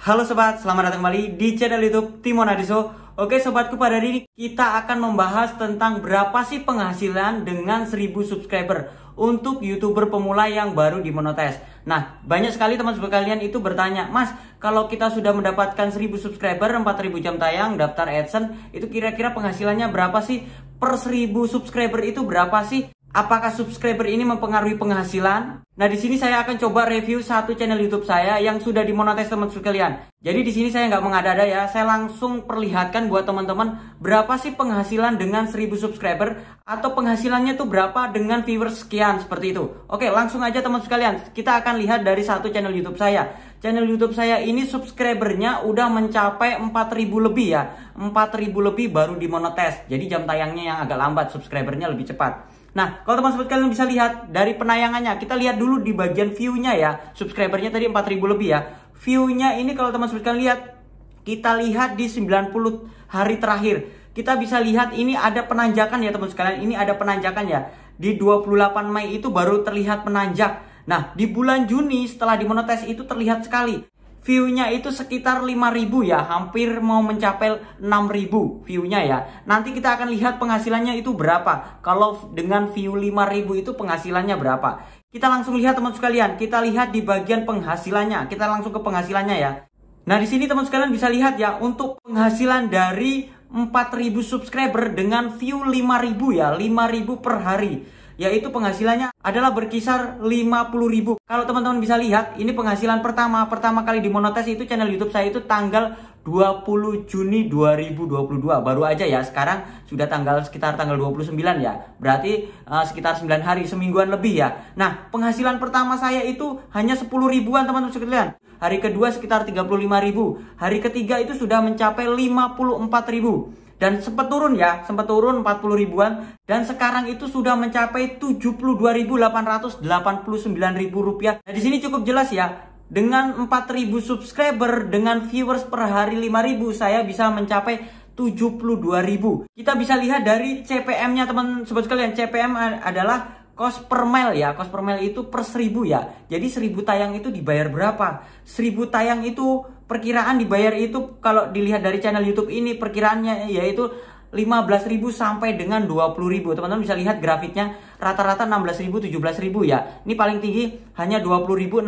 Halo sobat, selamat datang kembali di channel YouTube Timon Adiso. Oke sobatku, pada hari ini kita akan membahas tentang berapa sih penghasilan dengan 1000 subscriber untuk YouTuber pemula yang baru dimonetis. Nah, banyak sekali teman-teman kalian itu bertanya, Mas, kalau kita sudah mendapatkan 1000 subscriber, 4000 jam tayang, daftar AdSense, itu kira-kira penghasilannya berapa sih? Per 1000 subscriber itu berapa sih? Apakah subscriber ini mempengaruhi penghasilan? Nah, di sini saya akan coba review satu channel YouTube saya yang sudah dimonetis teman-teman sekalian. Jadi di sini saya nggak mengada-ada ya, saya langsung perlihatkan buat teman-teman berapa sih penghasilan dengan 1000 subscriber atau penghasilannya tuh berapa dengan viewers sekian seperti itu. Oke, langsung aja teman-teman sekalian. Kita akan lihat dari satu channel YouTube saya. Channel YouTube saya ini subscribernya udah mencapai 4000 lebih ya. 4000 lebih baru dimonetis. Jadi jam tayangnya yang agak lambat, subscribernya lebih cepat. Nah, kalau teman-teman kalian bisa lihat dari penayangannya, kita lihat dulu di bagian view-nya ya. Subscribernya tadi 4000 lebih ya. View-nya ini kalau teman-teman kalian lihat, kita lihat di 90 hari terakhir. Kita bisa lihat ini ada penanjakan ya teman-teman sekalian. Ini ada penanjakan ya. Di 28 Mei itu baru terlihat menanjak. Nah, di bulan Juni setelah dimonetis itu terlihat sekali. View-nya itu sekitar 5000 ya, hampir mau mencapai 6000 view-nya ya. Nanti kita akan lihat penghasilannya itu berapa. Kalau dengan view 5000 itu penghasilannya berapa. Kita langsung lihat teman sekalian, kita lihat di bagian penghasilannya. Kita langsung ke penghasilannya ya. Nah, di sini teman sekalian bisa lihat ya, untuk penghasilan dari 4000 subscriber dengan view 5000 ya, 5000 per hari. Yaitu penghasilannya adalah berkisar 50.000. Kalau teman-teman bisa lihat, ini penghasilan pertama kali dimonetis itu channel YouTube saya itu tanggal 20 Juni 2022. Baru aja ya, sekarang sudah sekitar tanggal 29 ya. Berarti sekitar 9 hari, semingguan lebih ya. Nah, penghasilan pertama saya itu hanya 10 ribuan teman-teman sekalian. Hari kedua sekitar 35.000. Hari ketiga itu sudah mencapai 54.000. Dan sempat turun ya, sempat turun 40 ribuan. Dan sekarang itu sudah mencapai 72.889.000 rupiah. Nah, di sini cukup jelas ya. Dengan 4000 subscriber, dengan viewers per hari 5000, saya bisa mencapai 72.000. Kita bisa lihat dari CPM-nya teman sobat sekalian. CPM adalah cost per mile ya. Cost per mile itu per 1000 ya. Jadi 1000 tayang itu dibayar berapa? 1000 tayang itu perkiraan dibayar itu, kalau dilihat dari channel YouTube ini perkiraannya yaitu 15.000 sampai dengan 20.000. Teman-teman bisa lihat grafiknya, rata-rata 16.000, 17.000 ya. Ini paling tinggi hanya 20.611.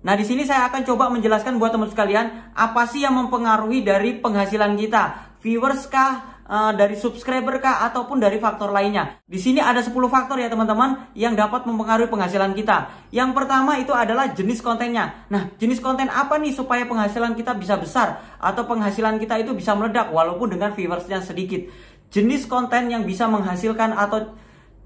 Nah, di sini saya akan coba menjelaskan buat teman sekalian apa sih yang mempengaruhi dari penghasilan kita. Viewers kah, dari subscriber kah, ataupun dari faktor lainnya. Di sini ada 10 faktor ya teman-teman yang dapat mempengaruhi penghasilan kita. Yang pertama itu adalah jenis kontennya. Nah, jenis konten apa nih supaya penghasilan kita bisa besar atau penghasilan kita itu bisa meledak walaupun dengan viewersnya sedikit. Jenis konten yang bisa menghasilkan atau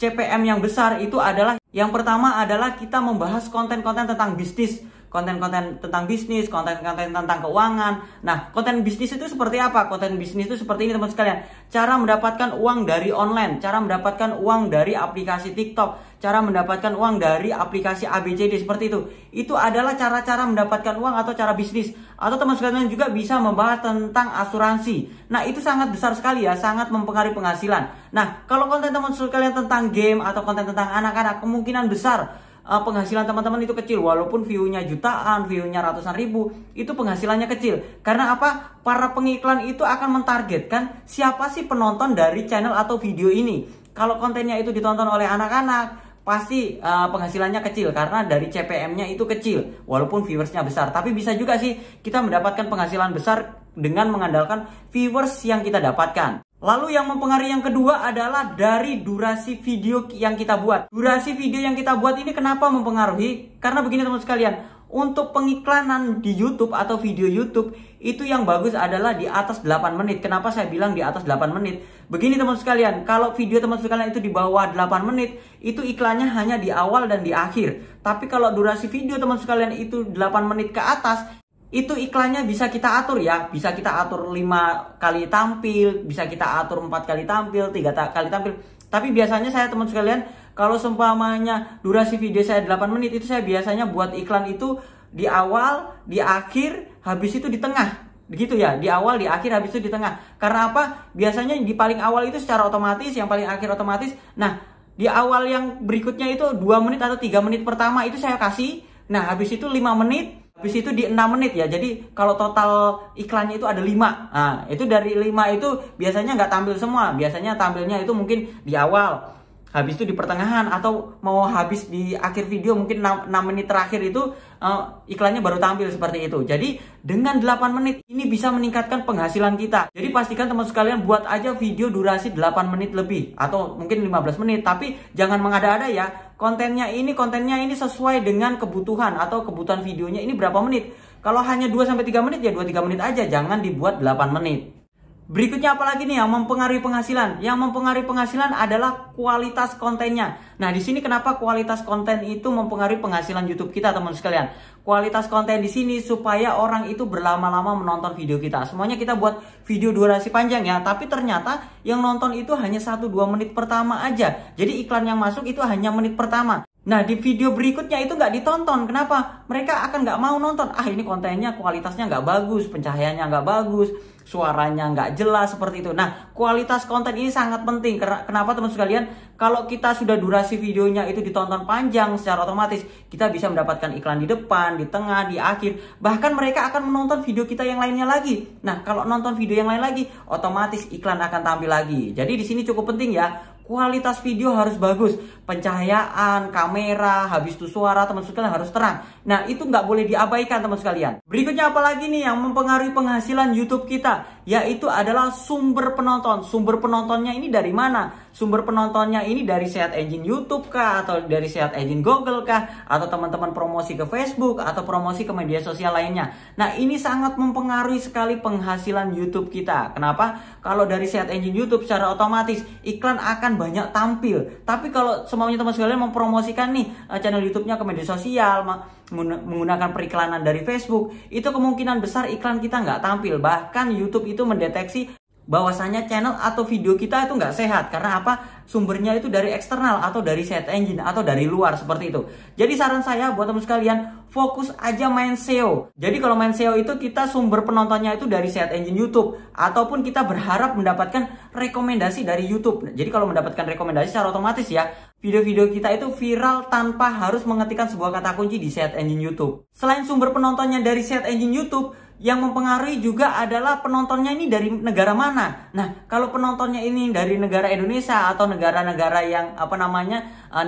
CPM yang besar itu adalah, yang pertama adalah kita membahas konten-konten tentang bisnis. Konten-konten tentang bisnis, konten-konten tentang keuangan. Nah, konten bisnis itu seperti apa? Konten bisnis itu seperti ini teman sekalian. Cara mendapatkan uang dari online, cara mendapatkan uang dari aplikasi TikTok, cara mendapatkan uang dari aplikasi ABCD seperti itu. Itu adalah cara-cara mendapatkan uang atau cara bisnis. Atau teman sekalian juga bisa membahas tentang asuransi. Nah, itu sangat besar sekali ya, sangat mempengaruhi penghasilan. Nah, kalau konten teman sekalian tentang game atau konten tentang anak-anak, kemungkinan besar penghasilan teman-teman itu kecil. Walaupun view-nya jutaan, view-nya ratusan ribu, itu penghasilannya kecil. Karena apa? Para pengiklan itu akan mentargetkan siapa sih penonton dari channel atau video ini. Kalau kontennya itu ditonton oleh anak-anak, pasti penghasilannya kecil karena dari CPM-nya itu kecil walaupun viewersnya besar. Tapi bisa juga sih kita mendapatkan penghasilan besar dengan mengandalkan viewers yang kita dapatkan. Lalu yang mempengaruhi yang kedua adalah dari durasi video yang kita buat. Durasi video yang kita buat ini kenapa mempengaruhi? Karena begini teman sekalian, untuk pengiklanan di YouTube atau video YouTube itu yang bagus adalah di atas 8 menit. Kenapa saya bilang di atas 8 menit? Begini teman sekalian, kalau video teman sekalian itu di bawah 8 menit, itu iklannya hanya di awal dan di akhir. Tapi kalau durasi video teman sekalian itu 8 menit ke atas, itu iklannya bisa kita atur ya. Bisa kita atur 5 kali tampil, bisa kita atur 4 kali tampil, 3 kali tampil. Tapi biasanya saya teman sekalian, kalau seumpamanya durasi video saya 8 menit, itu saya biasanya buat iklan itu di awal, di akhir, habis itu di tengah. Begitu ya, di awal, di akhir, habis itu di tengah. Karena apa? Biasanya di paling awal itu secara otomatis, yang paling akhir otomatis. Nah, di awal yang berikutnya itu 2 menit atau 3 menit pertama itu saya kasih. Nah, habis itu 5 menit. Habis itu di 6 menit ya. Jadi kalau total iklannya itu ada 5. Nah, itu dari 5 itu biasanya nggak tampil semua. Biasanya tampilnya itu mungkin di awal, habis itu di pertengahan, atau mau habis di akhir video mungkin 6 menit terakhir itu iklannya baru tampil seperti itu. Jadi dengan 8 menit ini bisa meningkatkan penghasilan kita. Jadi pastikan teman sekalian buat aja video durasi 8 menit lebih atau mungkin 15 menit. Tapi jangan mengada-ada ya. Kontennya ini sesuai dengan kebutuhan atau kebutuhan videonya ini berapa menit. Kalau hanya 2-3 menit ya 2-3 menit aja, jangan dibuat 8 menit. Berikutnya apalagi nih yang mempengaruhi penghasilan? Yang mempengaruhi penghasilan adalah kualitas kontennya. Nah, di sini kenapa kualitas konten itu mempengaruhi penghasilan YouTube kita, teman sekalian? Kualitas konten di sini supaya orang itu berlama-lama menonton video kita. Semuanya kita buat video durasi panjang ya, tapi ternyata yang nonton itu hanya 1-2 menit pertama aja. Jadi iklan yang masuk itu hanya menit pertama. Nah, di video berikutnya itu nggak ditonton. Kenapa? Mereka akan nggak mau nonton. Ah, ini kontennya kualitasnya nggak bagus, pencahayaannya nggak bagus, suaranya nggak jelas, seperti itu. Nah, kualitas konten ini sangat penting. Kenapa teman sekalian? Kalau kita sudah durasi videonya itu ditonton panjang, secara otomatis kita bisa mendapatkan iklan di depan, di tengah, di akhir. Bahkan mereka akan menonton video kita yang lainnya lagi. Nah, kalau nonton video yang lain lagi, otomatis iklan akan tampil lagi. Jadi di sini cukup penting ya. Kualitas video harus bagus, pencahayaan, kamera, habis itu suara teman sekalian harus terang. Nah, itu nggak boleh diabaikan teman sekalian. Berikutnya apalagi nih yang mempengaruhi penghasilan YouTube kita, yaitu adalah sumber penonton. Sumber penontonnya ini dari mana? Sumber penontonnya ini dari search engine YouTube kah, atau dari search engine Google kah, atau teman-teman promosi ke Facebook atau promosi ke media sosial lainnya. Nah, ini sangat mempengaruhi sekali penghasilan YouTube kita. Kenapa? Kalau dari search engine YouTube secara otomatis iklan akan banyak tampil. Tapi kalau semuanya teman sekalian mempromosikan nih channel YouTube-nya ke media sosial, menggunakan periklanan dari Facebook, itu kemungkinan besar iklan kita nggak tampil. Bahkan YouTube itu mendeteksi bahwasanya channel atau video kita itu nggak sehat. Karena apa? Sumbernya itu dari eksternal atau dari search engine atau dari luar, seperti itu. Jadi saran saya buat teman sekalian, fokus aja main SEO. Jadi kalau main SEO itu kita sumber penontonnya itu dari search engine YouTube, ataupun kita berharap mendapatkan rekomendasi dari YouTube. Jadi kalau mendapatkan rekomendasi secara otomatis ya, video-video kita itu viral tanpa harus mengetikkan sebuah kata kunci di search engine YouTube. Selain sumber penontonnya dari search engine YouTube, yang mempengaruhi juga adalah penontonnya ini dari negara mana. Nah, kalau penontonnya ini dari negara Indonesia atau negara-negara yang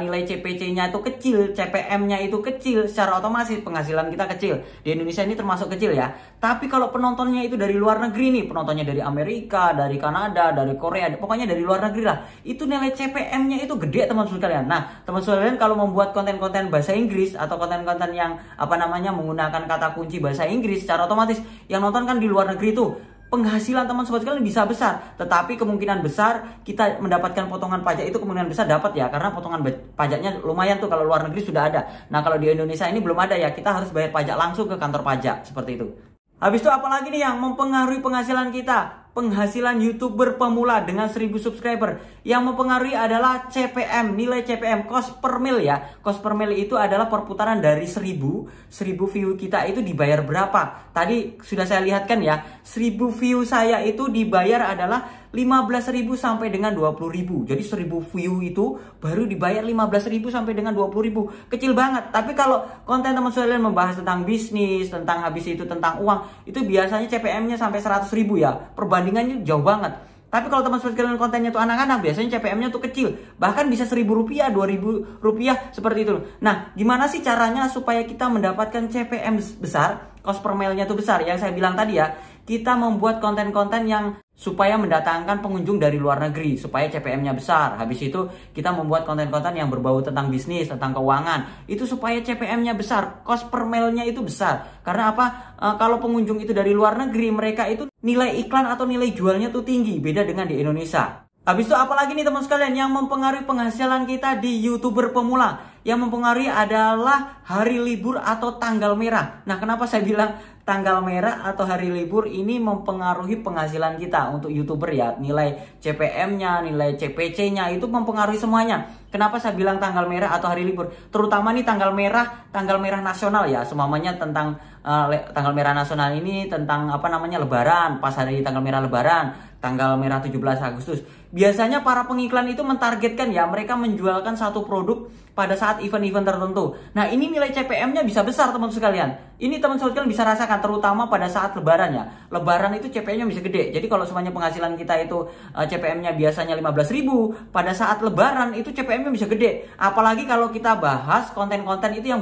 nilai CPC-nya itu kecil, CPM-nya itu kecil, secara otomatis penghasilan kita kecil. Di Indonesia ini termasuk kecil ya. Tapi kalau penontonnya itu dari luar negeri nih, penontonnya dari Amerika, dari Kanada, dari Korea, pokoknya dari luar negeri lah, itu nilai CPM-nya itu gede teman sekalian. Nah, teman sekalian kalau membuat konten-konten bahasa Inggris atau konten-konten yang menggunakan kata kunci bahasa Inggris, secara otomatis yang nonton kan di luar negeri tuh, penghasilan teman sobat sekalian bisa besar. Tetapi kemungkinan besar kita mendapatkan potongan pajak itu kemungkinan besar dapat ya, karena potongan pajaknya lumayan tuh kalau luar negeri sudah ada. Nah, kalau di Indonesia ini belum ada ya, kita harus bayar pajak langsung ke kantor pajak, seperti itu. Habis itu apalagi nih yang mempengaruhi penghasilan kita? Penghasilan YouTuber pemula dengan 1000 subscriber. Yang mempengaruhi adalah CPM, nilai CPM, cost per mil ya. Cost per mil itu adalah perputaran dari 1000 view kita itu dibayar berapa. Tadi sudah saya lihatkan ya, 1000 view saya itu dibayar adalah 15.000 sampai dengan 20.000. Jadi 1000 view itu baru dibayar 15.000 sampai dengan 20.000. Kecil banget. Tapi kalau konten teman sekalian membahas tentang bisnis, tentang habis itu tentang uang, itu biasanya CPM-nya sampai 100.000 ya. Perbandingannya jauh banget. Tapi kalau teman sekalian kontennya tuh anak-anak, biasanya CPM-nya tuh kecil. Bahkan bisa Rp1.000, Rp2.000, seperti itu. Nah, gimana sih caranya supaya kita mendapatkan CPM besar, cost per mile-nya tuh besar? Yang saya bilang tadi ya, kita membuat konten-konten yang supaya mendatangkan pengunjung dari luar negeri, supaya CPM-nya besar. Habis itu kita membuat konten-konten yang berbau tentang bisnis, tentang keuangan. Itu supaya CPM-nya besar, cost per mile-nya itu besar. Karena apa? Kalau pengunjung itu dari luar negeri, mereka itu nilai iklan atau nilai jualnya tuh tinggi, beda dengan di Indonesia. Habis itu apalagi nih teman sekalian yang mempengaruhi penghasilan kita di YouTuber pemula? Yang mempengaruhi adalah hari libur atau tanggal merah. Nah, kenapa saya bilang tanggal merah atau hari libur ini mempengaruhi penghasilan kita untuk YouTuber ya? Nilai CPM-nya, nilai CPC-nya itu mempengaruhi semuanya. Kenapa saya bilang tanggal merah atau hari libur? Terutama nih tanggal merah nasional ya. Semuanya tentang tanggal merah nasional ini tentang Lebaran, pas hari tanggal merah Lebaran, tanggal merah 17 Agustus. Biasanya para pengiklan itu mentargetkan ya, mereka menjualkan satu produk pada saat event-event tertentu. Nah, ini nilai CPM-nya bisa besar teman-teman sekalian. Ini teman-teman sekalian bisa rasakan terutama pada saat lebaran ya. Lebaran itu CPM-nya bisa gede. Jadi kalau semuanya penghasilan kita itu CPM-nya biasanya 15.000, pada saat lebaran itu CPM-nya bisa gede. Apalagi kalau kita bahas konten-konten itu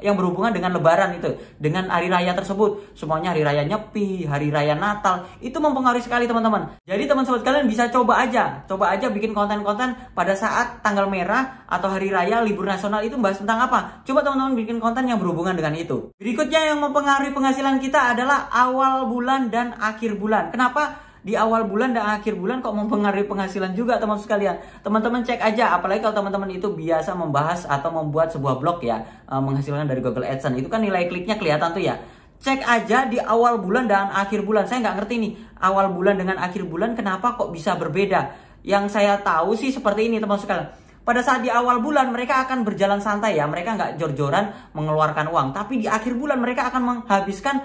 yang berhubungan dengan lebaran itu, dengan hari raya tersebut. Semuanya hari raya Nyepi, hari raya Natal, itu mempengaruhi sekali teman-teman. Jadi teman-teman sekalian bisa coba aja bikin konten-konten pada saat tanggal merah atau hari raya libur nasional itu bahas tentang apa. Coba teman-teman bikin konten yang berhubungan dengan itu. Berikutnya yang mempengaruhi penghasilan kita adalah awal bulan dan akhir bulan. Kenapa di awal bulan dan akhir bulan kok mempengaruhi penghasilan juga teman-teman sekalian? Teman-teman cek aja, apalagi kalau teman-teman itu biasa membahas atau membuat sebuah blog ya, menghasilkan dari Google AdSense, itu kan nilai kliknya kelihatan tuh ya. Cek aja di awal bulan dan akhir bulan. Saya nggak ngerti nih, awal bulan dengan akhir bulan kenapa kok bisa berbeda. Yang saya tahu sih seperti ini teman-teman sekalian. Pada saat di awal bulan mereka akan berjalan santai ya, mereka nggak jor-joran mengeluarkan uang. Tapi di akhir bulan mereka akan menghabiskan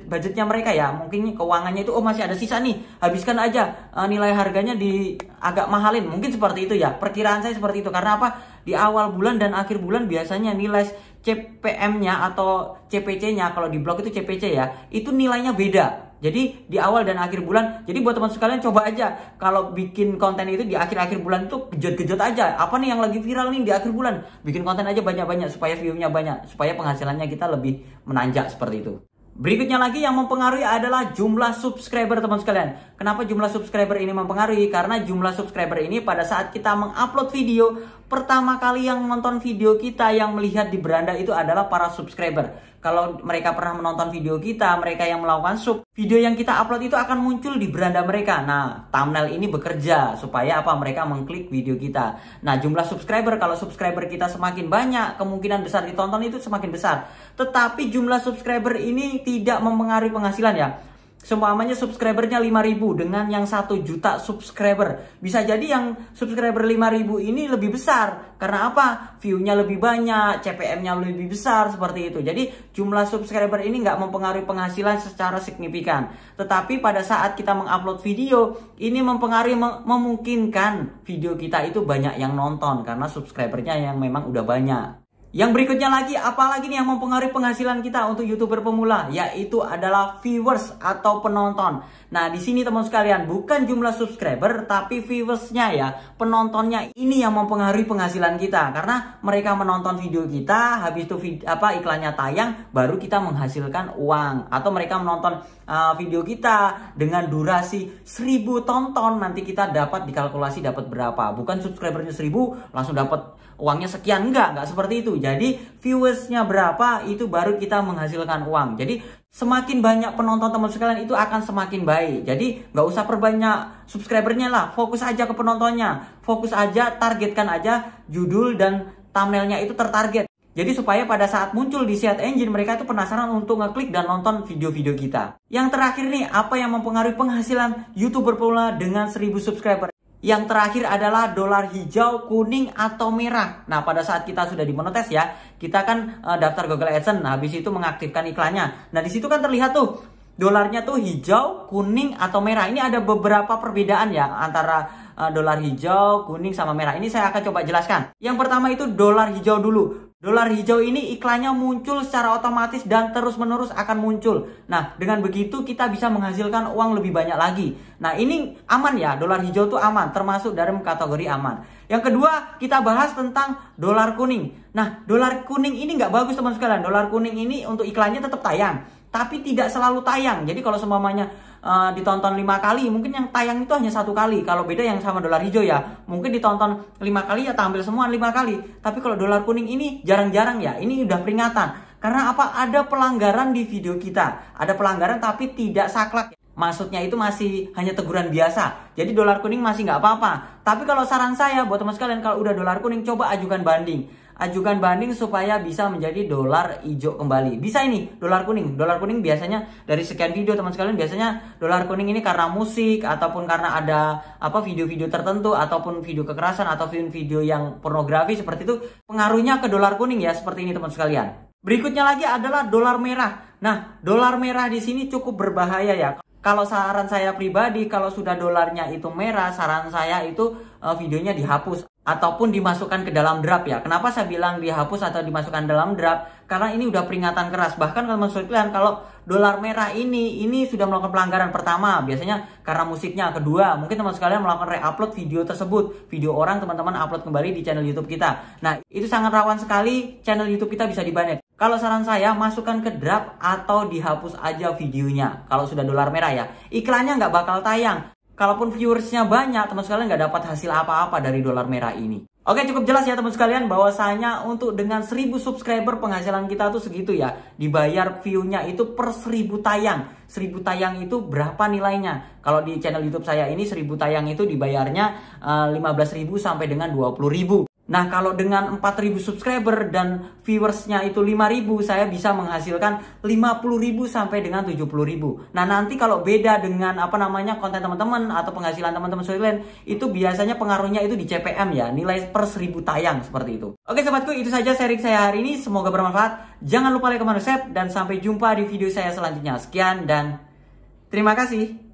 budgetnya mereka ya. Mungkin keuangannya itu masih ada sisa nih, habiskan aja, nilai harganya di agak mahalin. Mungkin seperti itu ya, perkiraan saya seperti itu. Karena apa? Di awal bulan dan akhir bulan biasanya nilai CPM-nya atau CPC-nya, kalau di blog itu CPC ya, itu nilainya beda. Jadi di awal dan akhir bulan. Jadi buat teman sekalian coba aja kalau bikin konten itu di akhir-akhir bulan tuh gejot-gejot aja. Apa nih yang lagi viral nih di akhir bulan? Bikin konten aja banyak-banyak supaya view-nya banyak, supaya penghasilannya kita lebih menanjak seperti itu. Berikutnya lagi yang mempengaruhi adalah jumlah subscriber teman sekalian. Kenapa jumlah subscriber ini mempengaruhi? Karena jumlah subscriber ini pada saat kita mengupload video, pertama kali yang menonton video kita, yang melihat di beranda itu adalah para subscriber. Kalau mereka pernah menonton video kita, mereka yang melakukan sub, video yang kita upload itu akan muncul di beranda mereka. Nah, thumbnail ini bekerja supaya apa? Mereka mengklik video kita. Nah, jumlah subscriber, kalau subscriber kita semakin banyak, kemungkinan besar ditonton itu semakin besar. Tetapi jumlah subscriber ini tidak mempengaruhi penghasilan ya. Seumpamanya subscribernya 5.000 dengan yang 1 juta subscriber. Bisa jadi yang subscriber 5.000 ini lebih besar. Karena apa? View-nya lebih banyak, CPM-nya lebih besar, seperti itu. Jadi jumlah subscriber ini nggak mempengaruhi penghasilan secara signifikan. Tetapi pada saat kita mengupload video, ini mempengaruhi, memungkinkan video kita itu banyak yang nonton. Karena subscribernya yang memang udah banyak. Yang berikutnya lagi, apalagi nih yang mempengaruhi penghasilan kita untuk YouTuber pemula, yaitu adalah viewers atau penonton. Nah, di sini teman sekalian, bukan jumlah subscriber tapi viewersnya ya, penontonnya ini yang mempengaruhi penghasilan kita. Karena mereka menonton video kita, habis itu iklannya tayang, baru kita menghasilkan uang. Atau mereka menonton video kita dengan durasi 1000 tonton, nanti kita dapat dikalkulasi dapat berapa. Bukan subscribernya 1000 langsung dapat uangnya sekian, enggak seperti itu. Jadi viewersnya berapa itu baru kita menghasilkan uang. Jadi semakin banyak penonton teman sekalian itu akan semakin baik. Jadi nggak usah perbanyak subscribernya lah, fokus aja ke penontonnya, fokus aja, targetkan aja judul dan thumbnailnya itu tertarget. Jadi supaya pada saat muncul di search engine mereka itu penasaran untuk ngeklik dan nonton video-video kita. Yang terakhir nih, apa yang mempengaruhi penghasilan YouTuber pemula dengan 1000 subscriber? Yang terakhir adalah dolar hijau, kuning, atau merah. Nah, pada saat kita sudah dimonetis ya, kita kan daftar Google AdSense, nah, habis itu mengaktifkan iklannya. Nah, di situ kan terlihat tuh, dolarnya tuh hijau, kuning, atau merah. Ini ada beberapa perbedaan ya, antara dolar hijau, kuning, sama merah. Ini saya akan coba jelaskan. Yang pertama itu dolar hijau dulu. Dolar hijau ini iklannya muncul secara otomatis dan terus-menerus akan muncul. Nah, dengan begitu kita bisa menghasilkan uang lebih banyak lagi. Nah, ini aman ya, dolar hijau itu aman, termasuk dalam kategori aman. Yang kedua, kita bahas tentang dolar kuning. Nah, dolar kuning ini nggak bagus teman sekalian. Dolar kuning ini untuk iklannya tetap tayang, tapi tidak selalu tayang. Jadi kalau semuanya ditonton 5 kali, mungkin yang tayang itu hanya 1 kali. Kalau beda yang sama dolar hijau ya, mungkin ditonton 5 kali ya tampil semua 5 kali. Tapi kalau dolar kuning ini jarang-jarang ya, ini udah peringatan. Karena apa? Ada pelanggaran di video kita. Ada pelanggaran tapi tidak saklek. Maksudnya itu masih hanya teguran biasa. Jadi dolar kuning masih nggak apa-apa. Tapi kalau saran saya buat teman sekalian, kalau udah dolar kuning, coba ajukan banding. Ajukan banding supaya bisa menjadi dolar hijau kembali. Bisa ini, dolar kuning. Dolar kuning biasanya dari sekian video teman sekalian, biasanya dolar kuning ini karena musik, ataupun karena ada video-video tertentu, ataupun video kekerasan, atau video yang pornografi seperti itu. Pengaruhnya ke dolar kuning ya, seperti ini teman sekalian. Berikutnya lagi adalah dolar merah. Nah, dolar merah di sini cukup berbahaya ya. Kalau saran saya pribadi, kalau sudah dolarnya itu merah, saran saya itu videonya dihapus. ataupun dimasukkan ke dalam draft ya. Kenapa saya bilang dihapus atau dimasukkan dalam draft? Karena ini udah peringatan keras. Bahkan teman-teman sekalian, kalau dolar merah ini sudah melakukan pelanggaran pertama, biasanya karena musiknya. Kedua, mungkin teman sekalian melakukan re-upload video tersebut, video orang teman-teman upload kembali di channel YouTube kita. Nah, itu sangat rawan sekali channel YouTube kita bisa dibanet. Kalau saran saya, masukkan ke draft atau dihapus aja videonya. Kalau sudah dolar merah ya, iklannya nggak bakal tayang. Kalaupun viewersnya banyak, teman sekalian nggak dapat hasil apa-apa dari dolar merah ini. Oke, cukup jelas ya teman sekalian bahwasanya untuk dengan 1000 subscriber penghasilan kita tuh segitu ya. Dibayar view-nya itu per 1000 tayang. 1000 tayang itu berapa nilainya? Kalau di channel YouTube saya ini 1000 tayang itu dibayarnya 15.000 sampai dengan 20.000. Nah, kalau dengan 4.000 subscriber dan viewersnya itu 5.000, saya bisa menghasilkan 50.000 sampai dengan 70.000. Nah, nanti kalau beda dengan konten teman-teman atau penghasilan teman-teman sekalian, itu biasanya pengaruhnya itu di CPM ya, nilai per 1000 tayang seperti itu. Oke sobatku, itu saja sharing saya hari ini, semoga bermanfaat. Jangan lupa like, comment, share, dan sampai jumpa di video saya selanjutnya. Sekian dan terima kasih.